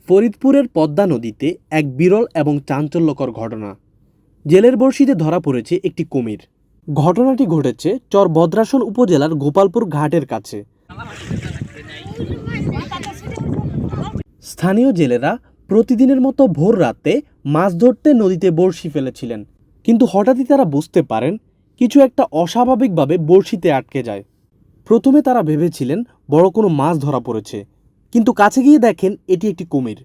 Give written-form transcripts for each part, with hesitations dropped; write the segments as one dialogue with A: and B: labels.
A: ফরিদপুরের পদ্মা নদীতে এক বিরল এবং চাঞ্চল্যকর ঘটনা। জেলের বড়শিতে ধরা পড়েছে একটি কুমির। ঘটনাটি ঘটেছে চর ভদ্রাসন উপজেলার গোপালপুর ঘাটের কাছে। স্থানীয় জেলেরা প্রতিদিনের মতো ভোর রাতে মাছ ধরতে নদীতে বড়শি ফেলেছিলেন, কিন্তু হঠাৎই তারা বুঝতে পারেন কিছু একটা অস্বাভাবিকভাবে বড়শিতে আটকে যায়। প্রথমে তারা ভেবেছিলেন বড় কোনো মাছ ধরা পড়েছে, কিন্তু কাছে গিয়ে দেখেন এটি একটি কুমির।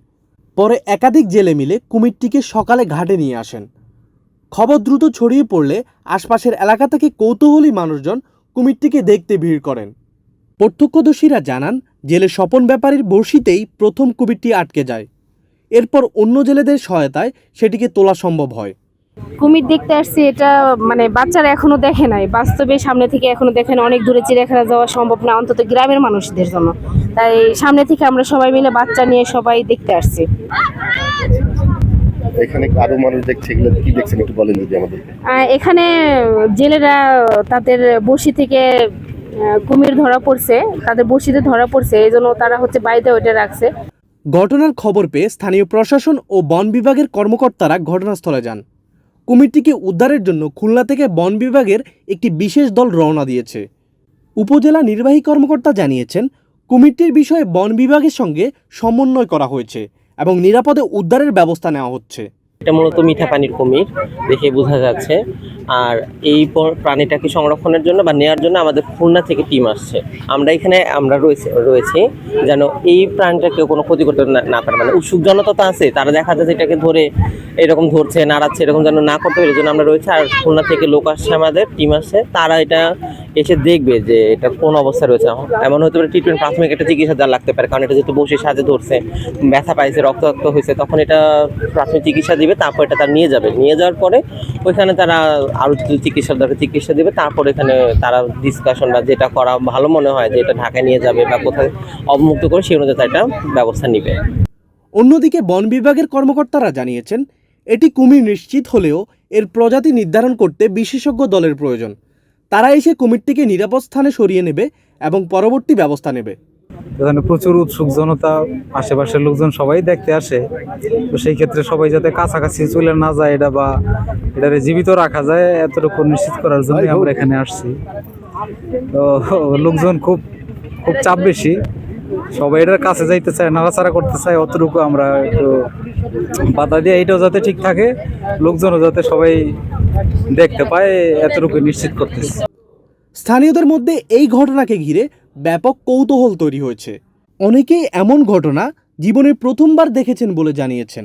A: পরে একাধিক জেলে মিলে কুমিরটিকে সকালে ঘাটে নিয়ে আসেন। খবর দ্রুত ছড়িয়ে পড়লে আশপাশের এলাকা থেকে কৌতূহলী মানুষজন কুমিরটিকে দেখতে ভিড় করেন। প্রত্যক্ষদর্শীরা জানান জেলে স্বপন ব্যাপারীর বড়শিতেই প্রথম কুমিরটি আটকে যায়। এরপর অন্য জেলেদের সহায়তায় সেটিকে তোলা সম্ভব হয়।
B: কুমির দেখতে আসছি, এটা মানে বাচ্চারা এখনো দেখে নাই, বাস্তবে সামনে থেকে এখনো দেখে না। অনেক দূরে চিড়িয়াখানা যাওয়া সম্ভব না, অন্তত গ্রামের মানুষদের জন্য। তাই সামনে থেকে আমরা সবাই মিলে বাচ্চা নিয়ে সবাই দেখতে আসছি।
C: এখানে আরো মানুষ দেখছে, এগুলো কি দেখছেন একটু বলেন যদি আমাদেরকে।
B: এখানে জেলেরা তাদের বড়শি থেকে কুমির ধরা পড়ছে, তাদের বড়শিতে ধরা পড়ছে, এই জন্য তারা বাইরে ওইটা রাখছে।
A: ঘটনার খবর পেয়ে স্থানীয় প্রশাসন ও বন বিভাগের কর্মকর্তারা ঘটনাস্থলে যান। কুমিরটিকে উদ্ধারের জন্য খুলনা থেকে বন বিভাগের একটি বিশেষ দল রওনা দিয়েছে। উপজেলা নির্বাহী কর্মকর্তা জানিয়েছেন, কুমিরটির বিষয়ে বন বিভাগের সঙ্গে সমন্বয় করা হয়েছে এবং নিরাপদে উদ্ধারের ব্যবস্থা নেওয়া হচ্ছে।
D: এটা মূলত মিঠা পানির কুমির দেখে বোঝা যাচ্ছে। আর এই প্রাণীটাকে সংরক্ষণের জন্য বা নেওয়ার জন্য আমাদের খুলনা থেকে টিম আসছে। আমরা রয়েছি যেন এই প্রাণীটাকে কোনো ক্ষতি করতে না পারে। মানে উৎসুক জনতা তো আছে, তারা দেখা যাচ্ছে এটাকে ধরে এরকম ধরছে, নাড়াচ্ছে, এরকম যেন না করতে পারে, এই জন্য আমরা রয়েছি। আর খুলনা থেকে লোক আসছে, আমাদের টিম আসছে, তারা এটা এসে দেখবে যে এটা কোন অবস্থা রয়েছে। এমন হতে পারে ট্রিটমেন্ট, প্রাথমিক একটা চিকিৎসা দেওয়া লাগতে পারে, কারণ এটা যেহেতু বসে সাজে ধরছে, ব্যথা পাইছে, রক্তাক্ত হয়েছে, তখন এটা প্রাথমিক চিকিৎসা দিবে। তারপর এটা তারা নিয়ে যাওয়ার পরে ওইখানে তারা আরও চিকিৎসা দরকার চিকিৎসা দেবে। তারপর এখানে তারা ডিসকাশন বা যেটা করা ভালো মনে হয় যে এটা ঢাকায় নিয়ে যাবে বা কোথায় অবমুক্ত করে সেই অনুযায়ী এটা ব্যবস্থা নেবে।
A: অন্যদিকে বন বিভাগের কর্মকর্তারা জানিয়েছেন, এটি কুমির নিশ্চিত হলেও এর প্রজাতি নির্ধারণ করতে বিশেষজ্ঞ দলের প্রয়োজন। তারা এসে কুমিরটিকে নিরাপদ স্থানে সরিয়ে নেবে এবং পরবর্তী ব্যবস্থা নেবে।
E: এখানে প্রচুর উৎসুক জনতা, আশেপাশের লোকজন সবাই দেখতে আসে। তো সেই ক্ষেত্রে সবাই যাতে কাছাকাছি চলে না যায় এটা বা এটারে জীবিত রাখা যায় এতটুকু নিশ্চিত করার জন্য আমরা এখানে আসছি। তো লোকজন খুব চাপ বেশি, সবাই এটার কাছে যাইতে চায়, নাড়াচাড়া করতে চায়, অতটুকু আমরা একটু বাধা দিয়ে এটাও যাতে ঠিক থাকে, লোকজনও যাতে সবাই দেখতে পায় এতটুকু নিশ্চিত করতেছি।
A: স্থানীয়দের মধ্যে এই ঘটনাকে ঘিরে ব্যাপক কৌতূহল তৈরি হয়েছে। অনেকেই এমন ঘটনা জীবনে প্রথমবার দেখেছেন বলে জানিয়েছেন।